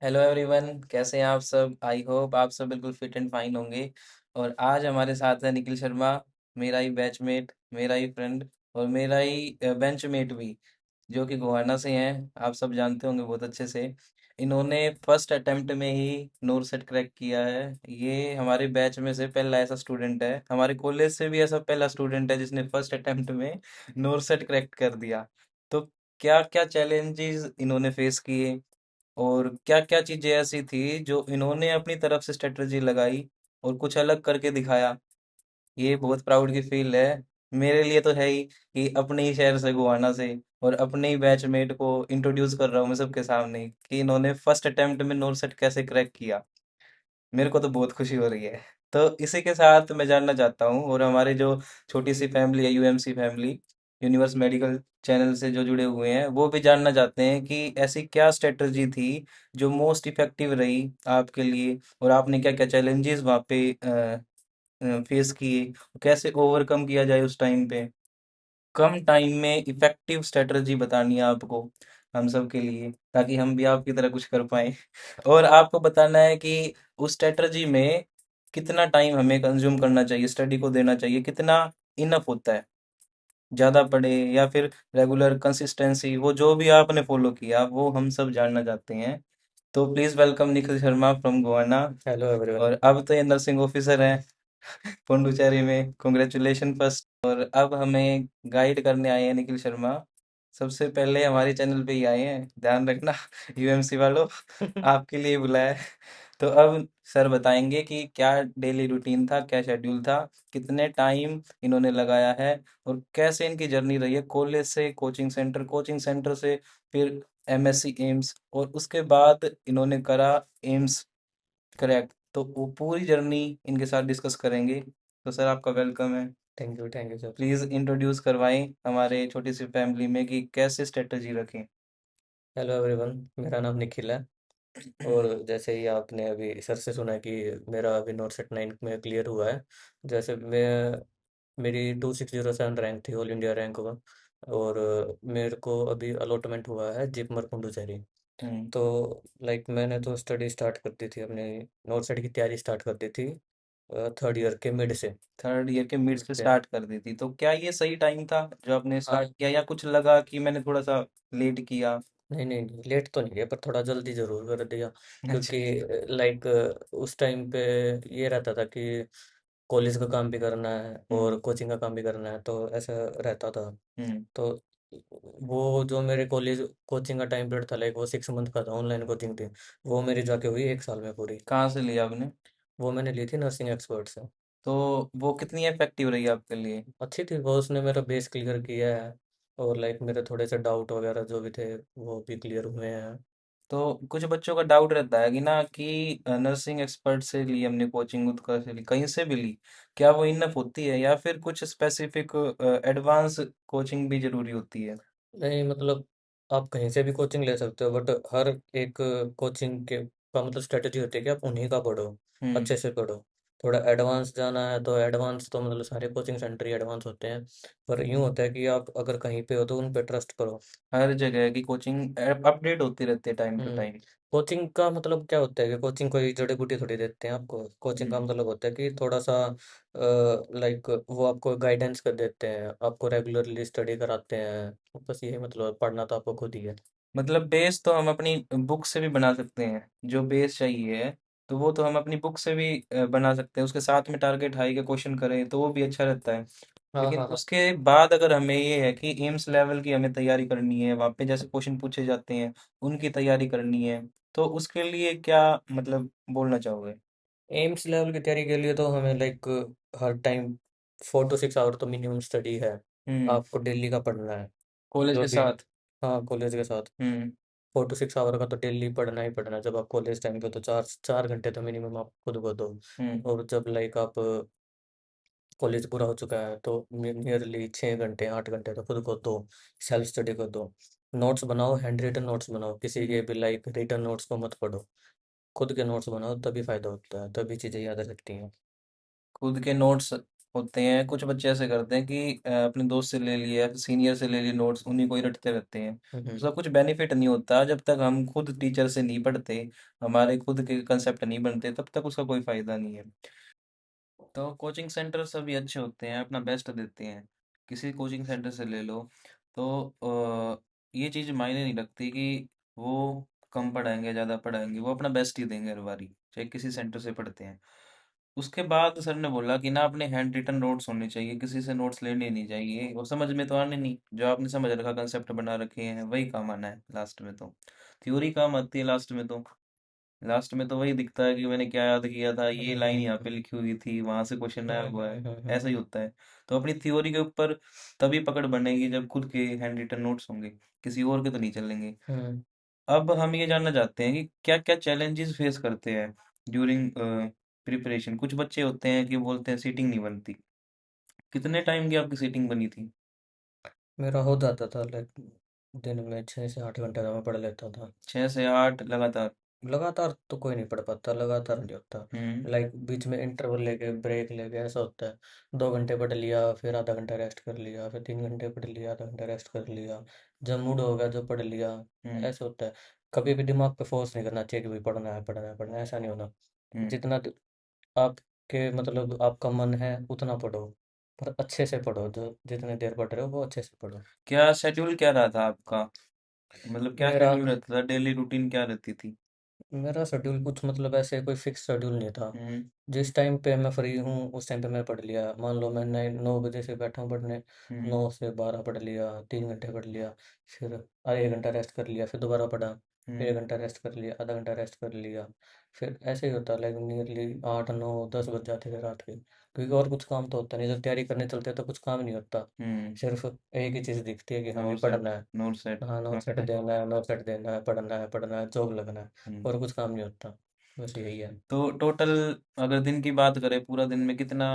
Hello everyone, कैसे हैं आप सब? आई होप आप सब बिल्कुल फिट एंड फाइन होंगे। और आज हमारे साथ है निखिल शर्मा, मेरा ही बैचमेट, मेरा ही फ्रेंड और मेरा ही बेंचमेट भी, जो कि गोहाना से हैं। आप सब जानते होंगे बहुत अच्छे से। इन्होंने फर्स्ट अटेम्प्ट में ही नोर सेट क्रैक किया है। ये हमारे बैच में से पहला ऐसा स्टूडेंट है, हमारे कॉलेज से भी ऐसा पहला स्टूडेंट है जिसने फर्स्ट अटेम्प्ट में नोर सेट क्रैक कर दिया। तो क्या क्या चैलेंजेस इन्होंने फेस किए और क्या-क्या चीजें ऐसी थी जो इन्होंने अपनी तरफ से स्ट्रेटजी लगाई और कुछ अलग करके दिखाया। ये बहुत प्राउड की फील है मेरे लिए तो है ही कि अपने ही शहर से गोवाना से और अपने ही बैचमेट को इंट्रोड्यूस कर रहा हूँ मैं सबके सामने कि इन्होंने फर्स्ट अटेम्प्ट में नोर सेट कैसे क्रैक किया। मेरे को तो बहुत खुशी हो रही है। तो इसी के साथ मैं जानना चाहता हूँ, और हमारे जो छोटी सी फैमिली है, UMC family, universe medical channel से जो जुड़े हुए हैं, वो भी जानना चाहते हैं कि ऐसी क्या स्ट्रेटजी थी जो मोस्ट इफेक्टिव रही आपके लिए, और आपने क्या क्या चैलेंजेस वहाँ पे फेस किए, कैसे ओवरकम किया जाए उस टाइम पे। कम टाइम में इफेक्टिव स्ट्रेटजी बतानी है आपको हम सब के लिए, ताकि हम भी आपकी तरह कुछ कर पाए। और आपको बताना है कि उस स्ट्रेटजी में कितना टाइम हमें कंज्यूम करना चाहिए, स्टडी को देना चाहिए, कितना इनफ होता है, ज़्यादा पढ़े या फिर रेगुलर कंसिस्टेंसी, वो जो भी आपने फॉलो किया वो हम सब जानना चाहते हैं। तो please welcome Nikhil Sharma from गोवाना। Hello everyone. और अब तो ये नर्सिंग ऑफिसर हैं पुडुचेरी में, कॉन्ग्रेचुलेशन फर्स्ट। और अब हमें गाइड करने आए हैं निखिल शर्मा, सबसे पहले हमारे चैनल पे ही आए हैं, ध्यान रखना यूएमसी वालों, आपके लिए बुलाया है। तो अब सर बताएंगे कि क्या डेली रूटीन था, क्या शेड्यूल था, कितने टाइम इन्होंने लगाया है, और कैसे इनकी जर्नी रही है कॉलेज से कोचिंग सेंटर, कोचिंग सेंटर से फिर एमएससी एम्स, और उसके बाद इन्होंने करा एम्स करेक्ट। तो वो पूरी जर्नी इनके साथ डिस्कस करेंगे। तो सर आपका वेलकम है। Thank you sir. Please introduce करवाएं हमारे छोटी सी फैमिली में कि कैसे स्ट्रेटजी रखें। हेलो एवरीवन, मेरा नाम निखिल है। और जैसे ही आपने अभी सर से सुना कि मेरा अभी नोट सेट 9 में क्लियर हुआ है। जैसे मैं मेरी 2607 रैंक थी, ऑल इंडिया रैंक हुआ। और मेरे को अभी अलॉटमेंट हुआ है जिपमर पुडुचेरी। हम्म। तो लाइक मैंने तो स्टडी स्टार्ट कर दी थी, अपने नोट सेट की तैयारी स्टार्ट कर दी थी थर्ड ईयर के मिड से। थर्ड ईयर के मिड से ठीक है। स्टार्ट कर दी थी, तो क्या ये सही टाइम था जो आपने स्टार्ट हाँ। किया, या कुछ लगा कि मैंने थोड़ा सा लेट किया? नहीं नहीं नहीं, लेट तो नहीं है पर थोड़ा जल्दी ज़रूर कर दिया। अच्छा। क्योंकि लाइक उस टाइम पे ये रहता था कि कॉलेज का काम भी करना है और हम्म। कोचिंग का काम भी करना है, तो ऐसा रहता था। हम्म। तो वो जो मेरे कॉलेज कोचिंग का टाइम पीरियड था, लाइक वो 6 मंथ का था, ऑनलाइन कोचिंग थी। वो मेरी जाके हुई 1 साल में पूरी। कहाँ से लिया आपने? वो मैंने ली थी नर्सिंग एक्सपर्ट से। तो वो कितनी इफेक्टिव रही आपके लिए? अच्छी थी वो, उसने मेरा बेस क्लियर किया है। और लाइक मेरे थोड़े से डाउट वगैरह जो भी थे वो भी क्लियर हुए हैं। तो कुछ बच्चों का डाउट रहता है कि ना कि नर्सिंग एक्सपर्ट से ली हमने कोचिंग, उत्कर से ली, कहीं से भी ली, क्या वो इनफ होती है या फिर कुछ स्पेसिफिक एडवांस कोचिंग भी जरूरी होती है? नहीं मतलब आप कहीं से भी कोचिंग ले सकते हो, बट हर एक कोचिंग के का मतलब स्ट्रेटजी होती है कि आप उन्हीं का पढ़ो, हम्म। अच्छे से पढ़ो। थोड़ा एडवांस जाना है तो एडवांस तो मतलब सारे कोचिंग सेंटर ही एडवांस होते हैं। पर यूँ होता है कि आप अगर कहीं पे हो तो उन पे ट्रस्ट करो। हर जगह की कोचिंग अपडेट होती रहती है time to hmm. Time. Coaching का मतलब क्या होता है कि कोचिंग कोई जड़ी बूटी थोड़ी देते हैं आपको। कोचिंग का हम्म। मतलब होता है कि थोड़ा सा लाइक वो आपको गाइडेंस कर देते हैं, आपको रेगुलरली स्टडी कराते हैं। बस यही मतलब, पढ़ना तो आपको खुद ही है। मतलब बेस तो हम अपनी बुक से भी बना सकते हैं, जो बेस चाहिए है तो वो तो हम अपनी बुक से भी बना सकते हैं, उसके साथ में टारगेट हाई के क्वेश्चन करें तो वो भी अच्छा रहता है। हाँ लेकिन हाँ हाँ। उसके बाद अगर हमें ये है कि एम्स लेवल की हमें तैयारी करनी है, वहाँ पे जैसे क्वेश्चन पूछे जाते हैं उनकी तैयारी करनी है, तो उसके लिए क्या मतलब बोलना चाहोगे? एम्स लेवल की तैयारी के लिए तो हमें लाइक हर टाइम 4 to 6 आवर तो मिनिमम स्टडी है। हम्म। आपको डेली का पढ़ना है कॉलेज जो के भी। साथ। हाँ, कॉलेज के साथ हम्म। 4 to 6 आवर का तो डेली पढ़ना ही पढ़ना है। जब आप कॉलेज टाइम पे हो तो 4 4 घंटे तो मिनिमम आप खुद को दो। हम्म। और जब लाइक आप कॉलेज पूरा हो चुका है तो नियरली 6 घंटे 8 घंटे तो खुद को दो, सेल्फ स्टडी को दो। नोट्स बनाओ, हैंड रिटन नोट्स बनाओ, किसी के हम्म। भी लाइक रिटन नोट्स को मत पढ़ो। खुद के नोट्स बनाओ, तभी फायदा होता है, तभी चीज़ें याद रहती हैं। खुद के नोट्स होते हैं, कुछ बच्चे ऐसे करते हैं कि अपने दोस्त से ले लिए या सीनियर से ले लिए नोट्स, उन्हीं को ही रटते रहते हैं। हम्म। उसका कुछ बेनिफिट नहीं होता जब तक हम खुद टीचर से नहीं पढ़ते, हमारे खुद के कंसेप्ट नहीं बनते, तब तक उसका कोई फायदा नहीं है। तो कोचिंग सेंटर सभी अच्छे होते हैं, अपना बेस्ट देते हैं। किसी कोचिंग सेंटर से ले लो तो ये चीज़ मायने नहीं रखती कि वो कम पढ़ाएंगे ज़्यादा पढ़ाएंगे, वो अपना बेस्ट ही देंगे हर बारी, चाहे किसी सेंटर से पढ़ते हैं। उसके बाद सर ने बोला कि ना अपने हैंड रिटन नोट्स होने चाहिए, किसी से नोट्स लेने नहीं चाहिए, और समझ में तो आने नहीं, जो आपने समझ रखा कंसेप्ट बना रखे हैं वही काम आना है लास्ट में तो। थ्योरी काम आती है लास्ट में तो। लास्ट में तो वही दिखता है कि मैंने क्या याद किया था, ये लाइन यहाँ पे लिखी हुई थी, वहां से क्वेश्चन आया हुआ है। ऐसा ही होता है। तो अपनी थ्योरी के ऊपर तभी पकड़ बनेगी जब खुद के हैंड रिटन नोट्स होंगे, किसी और के तो नहीं चलेंगे। हम्म। अब हम ये जानना चाहते हैं कि क्या क्या चैलेंजेस फेस करते हैं ड्यूरिंग प्रिपरेशन। कुछ बच्चे होते हैं कि बोलते हैं सीटिंग नहीं बनती। कितने टाइम की आपकी सीटिंग बनी थी? मेरा हो जाता था लाइक दिन में 6 से 8 घंटे का मैं पढ़ लेता था। 6 से 8 लगातार? लगातार तो कोई नहीं पढ़ पाता, लगातार नहीं होता। हम्म। लाइक बीच में इंटरवल लेके ब्रेक लेके ऐसा होता है। 2 घंटे पढ़ लिया, फिर आधा घंटा रेस्ट कर लिया, फिर 3 घंटे पढ़ लिया, आधा घंटा रेस्ट कर लिया। जब मूड हो गया जो पढ़ लिया। हम्म। ऐसा होता है। कभी भी दिमाग पे फोर्स नहीं करना चाहिए कि भाई पढ़ना है पढ़ना है पढ़ना है, ऐसा नहीं होना। हम्म। जितना आपके मतलब आपका मन है उतना पढ़ो। पर अच्छे से पढ़ो, जो जितने देर पढ़ रहे हो वो अच्छे से पढ़ो। क्या शेड्यूल क्या रहा था आपका? मतलब क्या मेरा शेड्यूल रहता था, डेली रूटीन क्या रहती थी? मेरा शेड्यूल कुछ मतलब ऐसे कोई फिक्स शेड्यूल नहीं था। हम्म। जिस टाइम पे मैं फ्री हूँ उस टाइम पे मैं पढ़ लिया। मान लो मैं 9 बजे से बैठा हूँ पढ़ने, हम्म। 9 से 12 पढ़ लिया, 3 घंटे पढ़ लिया। फिर 1 घंटा रेस्ट कर लिया, फिर दोबारा पढ़ा। फिर हम्म। 1 घंटा रेस्ट कर लिया, आधा घंटा रेस्ट कर लिया। फिर ऐसे ही होता, लाइक नियरली 8 9 10 बज जाते थे रात के, क्योंकि और कुछ काम तो होता नहीं। जब तैयारी करने चलते तो कुछ काम नहीं होता। हम्म। सिर्फ एक ही चीज़ दिखती है कि नोर हमें सेट। पढ़ना है। नोर सेट। हाँ, नोट सेट देना है, नोट सेट देना है, पढ़ना है, जॉब लगना है। हम्म। और कुछ काम नहीं होता। बस यही है। तो टोटल अगर दिन की बात करें, पूरा दिन में कितना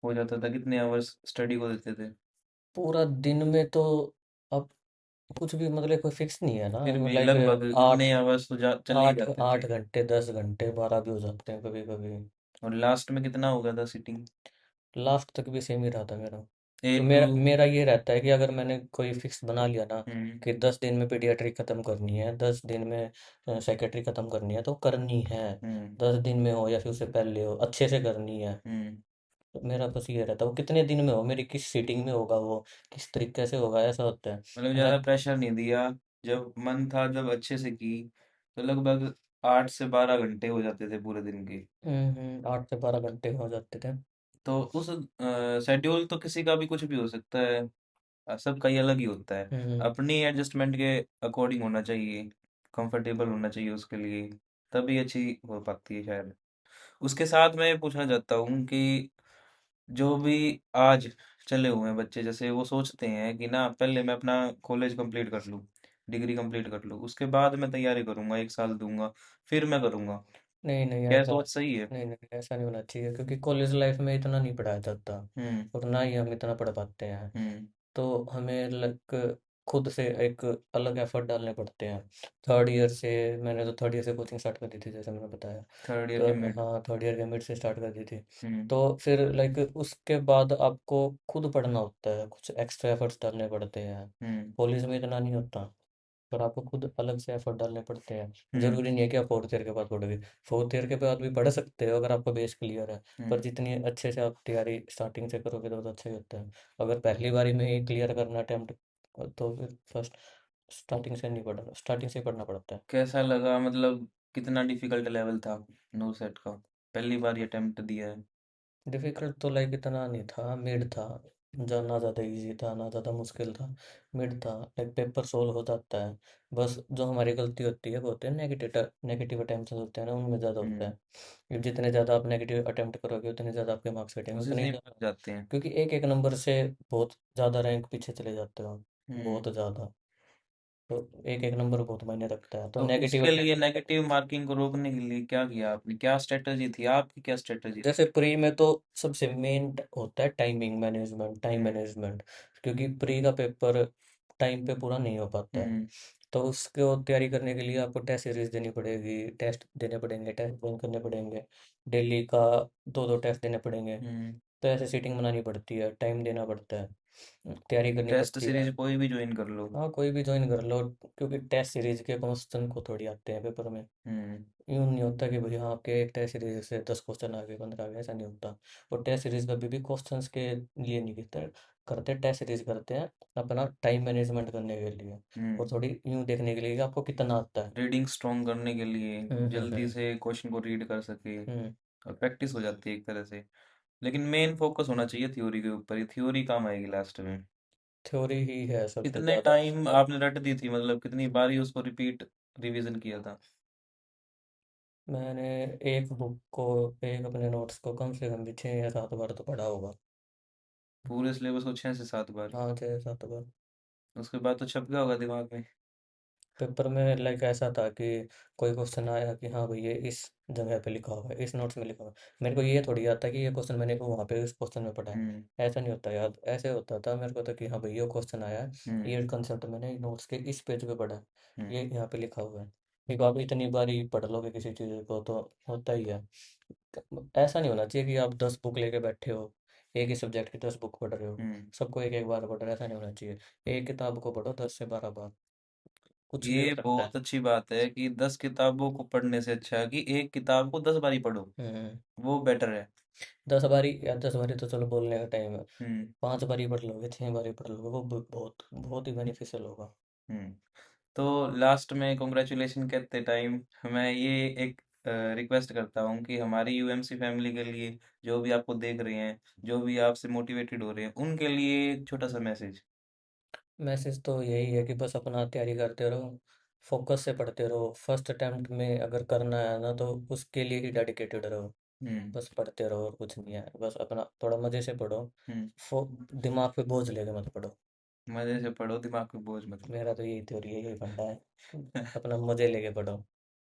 हो जाता था, कितने आवर्स स्टडी को देते थे? पूरा दिन में तो अब कुछ भी मतलब कोई फिक्स नहीं है फिर ना, भी लाइक लगभग आठ इतने आवर्स तो चले ही आठ जाते थे। 8 घंटे, 10 घंटे, 12 भी हो जाते हैं कभी कभी। और लास्ट में कितना हो गया था सीटिंग? लास्ट तक भी सेम ही रहा था मेरा। तो एक टू। मेरा मेरा ये रहता है कि अगर मैंने कोई फिक्स बना लिया ना हम्म। कि 10 दिन में पीडियाट्रिक खत्म करनी है, 10 दिन में साइकेट्री खत्म करनी है, तो करनी है। हम्म। 10 दिन में हो या फिर उससे पहले हो, अच्छे से करनी है। हम्म। तो मेरा बस ये रहता है, वो कितने दिन में हो, मेरी किस सीटिंग में होगा, वो किस तरीके से होगा, ऐसा होता है। मतलब मैं ज़्यादा प्रेशर नहीं दिया, जब मन था जब अच्छे से की, तो लगभग 8 से 12 घंटे हो जाते थे पूरे दिन के। 8 से 12 घंटे हो जाते थे। तो उस शेड्यूल तो किसी का भी कुछ भी हो सकता है, सबका ही अलग ही होता है। हम्म। अपनी एडजस्टमेंट के अकॉर्डिंग होना चाहिए, कंफर्टेबल होना चाहिए उसके लिए, तभी अच्छी हो पाती है शायद। उसके साथ मैं ये पूछना चाहता हूँ कि जो भी आज चले हुए हैं बच्चे, जैसे वो सोचते हैं कि ना पहले मैं अपना कॉलेज कंप्लीट कर लूँ, डिग्री कंप्लीट कर लूँ, उसके बाद मैं तैयारी करूँगा, 1 साल दूंगा, फिर मैं करूँगा। नहीं नहीं, क्या ऐसा सोच सही है? नहीं नहीं, ऐसा नहीं होना चाहिए, क्योंकि कॉलेज लाइफ में इतना नहीं पढ़ाया जाता। हम्म। और ना ही हम इतना पढ़ पाते हैं। हम्म। तो हमें खुद से एक अलग एफर्ट डालने पड़ते हैं। थर्ड ईयर से मैंने तो थर्ड ईयर से कोचिंग स्टार्ट कर दी थी, जैसे मैंने बताया। थर्ड ईयर तो के मिड। हाँ, थर्ड ईयर के मिड से स्टार्ट कर दी थी। हम्म। तो फिर लाइक उसके बाद आपको खुद पढ़ना होता है, कुछ एक्स्ट्रा एफर्ट्स डालने पड़ते हैं। हम्म। कॉलेज में इतना नहीं होता। पर आपको खुद अलग से एफर्ट डालने पड़ते हैं। हम्म। जरूरी नहीं है कि आप फोर्थ ईयर के बाद पढ़ोगे। फोर्थ ईयर के बाद भी पढ़ सकते हो अगर आपका बेस क्लियर है। पर हम्म। जितनी अच्छे से आप तैयारी स्टार्टिंग से करोगे तो अच्छा ही होता है। अगर पहली बारी में ही क्लियर करना अटेम्प्ट, तो फिर फर्स्ट स्टार्टिंग से ही पढ़ना पड़ता है। कैसा लगा, मतलब कितना डिफिकल्ट लेवल था नो सेट का? पहली बार ये अटेम्प्ट दिया है। डिफिकल्ट तो लाइक इतना नहीं था, मिड था। ना ज़्यादा इजी था ना ज़्यादा मुश्किल था। मिड था, लाइक पेपर सोल्व हो जाता है। बस जो हमारी गलती होती है वो होते हैं नेगेटिव नेगेटिव अटेम्प्ट होते हैं ना, उनमें ज़्यादा होता हम्म। है। कि जितने ज़्यादा आप नेगेटिव अटेम्प्ट करोगे उतने ज़्यादा आपके मार्क्स कटेंगे, उसी उतने से ही ही ज़्यादा। भाग जाते हैं। क्योंकि एक एक नंबर से बहुत ज़्यादा रैंक पीछे चले जाते हो। हम्म। बहुत ज़्यादा। तो एक एक नंबर बहुत मायने रखता है, तो तो नेगेटिव। उसके लिए नेगेटिव मार्किंग को रोकने के लिए क्या किया आपने, क्या स्ट्रेटजी थी आपकी, क्या स्ट्रेटजी थी? जैसे प्री में तो सबसे मेन होता है टाइम हम्म। मैनेजमेंट। क्योंकि प्री का पेपर टाइम पे पूरा नहीं हो पाता है। हम्म। तो उसको तैयारी करने के लिए आपको टेस्ट सीरीज देनी पड़ेगी, टेस्ट देने पड़ेंगे, टेस्ट बंक करने पड़ेंगे। डेली का 2 2 टेस्ट देने पड़ेंगे। हम्म। तो ऐसे सीटिंग बनानी पड़ती है, टाइम देना पड़ता है, तैयारी करनी टेस्ट पड़ती है। सीरीज कोई भी ज्वाइन कर लो। हाँ, कोई भी ज्वाइन कर लो, क्योंकि टेस्ट सीरीज के क्वेश्चन को थोड़ी आते हैं पेपर में। हम्म। यूँ नहीं होता कि भैया आपके एक टेस्ट सीरीज से 10 क्वेश्चन आ गए, 15 आ गए, ऐसा नहीं होता। और टेस्ट सीरीज कभी भी क्वेश्चंस के लिए नहीं करते, करते टेस्ट सीरीज करते हैं अपना टाइम मैनेजमेंट करने के लिए, और हम्म। थोड़ी यूँ देखने के लिए कि आपको कितना आता है। रीडिंग स्ट्रॉन्ग करने के लिए, जल्दी हम्म। से क्वेश्चन को रीड कर सके, हम्म। और प्रैक्टिस हो जाती है एक तरह से। लेकिन मेन फोकस होना चाहिए थ्योरी के ऊपर ही, थ्योरी काम आएगी लास्ट में। थ्योरी ही है सबसे कितने ज़्यादा। टाइम आपने रट दी थी, मतलब कितनी बार ही उसको रिपीट रिवीजन किया था? मैंने एक बुक को, एक अपने नोट्स को कम से कम भी 6 या 7 बार तो पढ़ा होगा। पूरे सिलेबस को 6 से 7 बार? हाँ, 6 या 7 बार। उसके बाद तो छप गया होगा दिमाग में। पेपर में लाइक ऐसा था कि कोई क्वेश्चन आया कि हाँ भाई ये इस जगह पे लिखा हुआ है, इस नोट्स में लिखा हुआ है, मेरे को ये थोड़ी आता कि ये क्वेश्चन मैंने को वहाँ पे इस क्वेश्चन में पढ़ा है। हम्म। ऐसा नहीं होता यार, ऐसे होता था मेरे को तो कि हाँ भाई ये क्वेश्चन आया है, हम्म। ये कंसेप्ट मैंने नोट्स के इस पेज पे पढ़ा है, हम्म। ये यहाँ पे लिखा हुआ है। देखो आप इतनी बार ही पढ़ लोगे किसी चीज़ को तो होता ही है। ऐसा नहीं होना चाहिए कि आप 10 बुक लेके बैठे हो, एक ही सब्जेक्ट की 10 बुक पढ़ रहे हो, हम्म। सबको एक एक बार पढ़ रहे हो, ऐसा नहीं होना चाहिए। एक किताब को पढ़ो 10 से 12 बार, कुछ भी हो ये सकता है। बहुत अच्छी बात है कि 10 किताबों को पढ़ने से अच्छा है कि एक किताब को 10 बारी पढ़ो। हम्म। वो बेटर है। 10 बारी या 10 बारी तो चलो बोलने का टाइम है, हम्म। 5 बारी पढ़ लोगे, 6 बारी पढ़ लोगे, वो बहुत बहुत ही बेनिफिशियल होगा। हम्म। तो लास्ट में कॉन्ग्रेचुलेशन कहते टाइम मैं ये एक रिक्वेस्ट करता हूँ कि हमारी यूएमसी फैमिली के लिए, जो भी आपको देख रहे हैं, जो भी आपसे मोटिवेटेड हो रहे हैं, उनके लिए एक छोटा सा मैसेज। मैसेज तो यही है कि बस अपना तैयारी करते रहो, फोकस से पढ़ते रहो, फर्स्ट अटेम्प्ट में अगर करना है ना तो उसके लिए ही डेडिकेटेड रहो। हम्म। बस पढ़ते रहो और कुछ नहीं है, बस अपना थोड़ा मज़े से पढ़ो। हम्म। फो दिमाग पे बोझ लेके मत पढ़ो। मजे से पढ़ो, दिमाग पे बोझ मत लो। मेरा तो यही थ्योरी है, यही फंडा है, अपना मज़े लेके पढ़ो,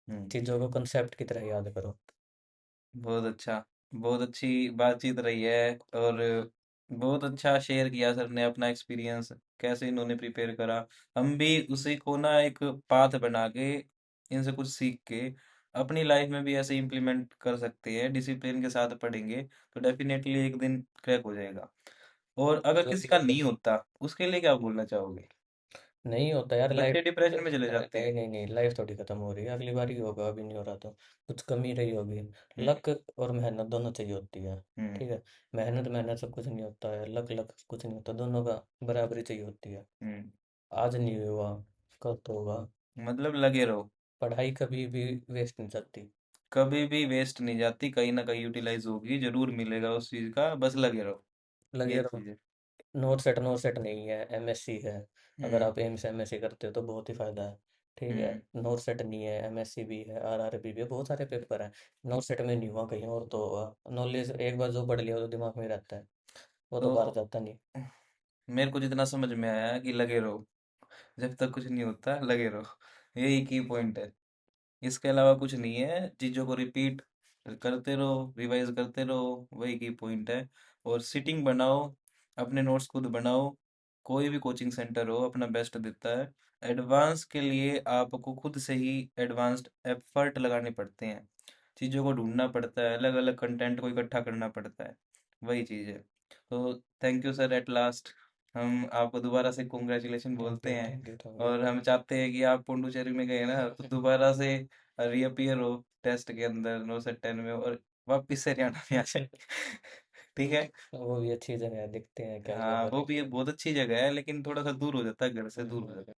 हम्म। चीज़ों को कंसेप्ट की तरह याद करो। बहुत अच्छा। बहुत अच्छी बातचीत रही है। और बहुत अच्छा शेयर किया सर ने अपना एक्सपीरियंस, कैसे इन्होंने प्रिपेयर करा। हम भी उसी को ना एक पाथ बना के, इनसे कुछ सीख के अपनी लाइफ में भी ऐसे इम्प्लीमेंट कर सकते हैं। डिसिप्लिन के साथ पढ़ेंगे तो डेफिनेटली एक दिन क्रैक हो जाएगा। और अगर किसी का नहीं होता, उसके लिए क्या बोलना चाहोगे? नहीं होता यार, लाइफ। बच्चे डिप्रेशन में चले जाते नहीं हैं। नहीं नहीं, लाइफ थोड़ी खत्म हो रही है, अगली बार ही होगा, अभी नहीं हो रहा तो कुछ कमी रही होगी। हम्म। लक और मेहनत दोनों चाहिए होती है। हम्म। ठीक है। मेहनत मेहनत सब कुछ नहीं होता है, लक लक कुछ नहीं होता, दोनों का बराबरी चाहिए होती है। हम्म। आज नहीं हुआ, कल तो होगा। मतलब लगे रहो। पढ़ाई कभी भी वेस्ट नहीं जाती। कभी भी वेस्ट नहीं जाती, कहीं ना कहीं यूटिलाइज होगी, जरूर मिलेगा उस चीज का, बस लगे रहो। लगे ये रहो। चीज है। नोट सेट नहीं है, एमएससी है। अगर हम्म। आप एम से एमएससी करते हो तो बहुत ही फायदा है। ठीक है। हम्म। नोट सेट नहीं है, एमएससी भी है, आरआरबी भी है, बहुत सारे पेपर हैं। नोट सेट में नहीं हुआ, कहीं और तो होगा। नॉलेज एक बार जो पढ़ लिया वो तो दिमाग में रहता है, वो तो बाहर तो जाता नहीं। मेरे को जितना समझ में आया है कि लगे रहो, जब तक कुछ नहीं होता लगे रहो, यही की पॉइंट है। इसके अलावा कुछ नहीं है, चीज़ों को रिपीट करते रहो, रिवाइज करते रहो, वही की पॉइंट है। और सिटिंग बनाओ, अपने नोट्स खुद बनाओ। कोई भी कोचिंग सेंटर हो अपना बेस्ट देता है। एडवांस के लिए आपको खुद से ही एडवांस्ड एफर्ट लगाने पड़ते हैं, चीज़ों को ढूंढना पड़ता है, अलग अलग कंटेंट को इकट्ठा करना पड़ता है। वही चीज़ है। तो thank you sir, at last हम आपको दोबारा से कॉन्ग्रेचुलेशन थैंक बोलते यू हैं। Thank you thank you. और हम चाहते हैं कि आप पुडुचेरी में गए ना तो दोबारा से रीअपियर हो टेस्ट के अंदर 9 से 10 में, और वापिस से हरियाणा में आ जाए। ठीक है। वो भी अच्छी जगह है, देखते हैं क्या ही हाँ होगा वो भी नेक्स्ट एक टाइम। बहुत अच्छी जगह है, लेकिन थोड़ा सा दूर हो जाता है, घर से दूर हो जाता है।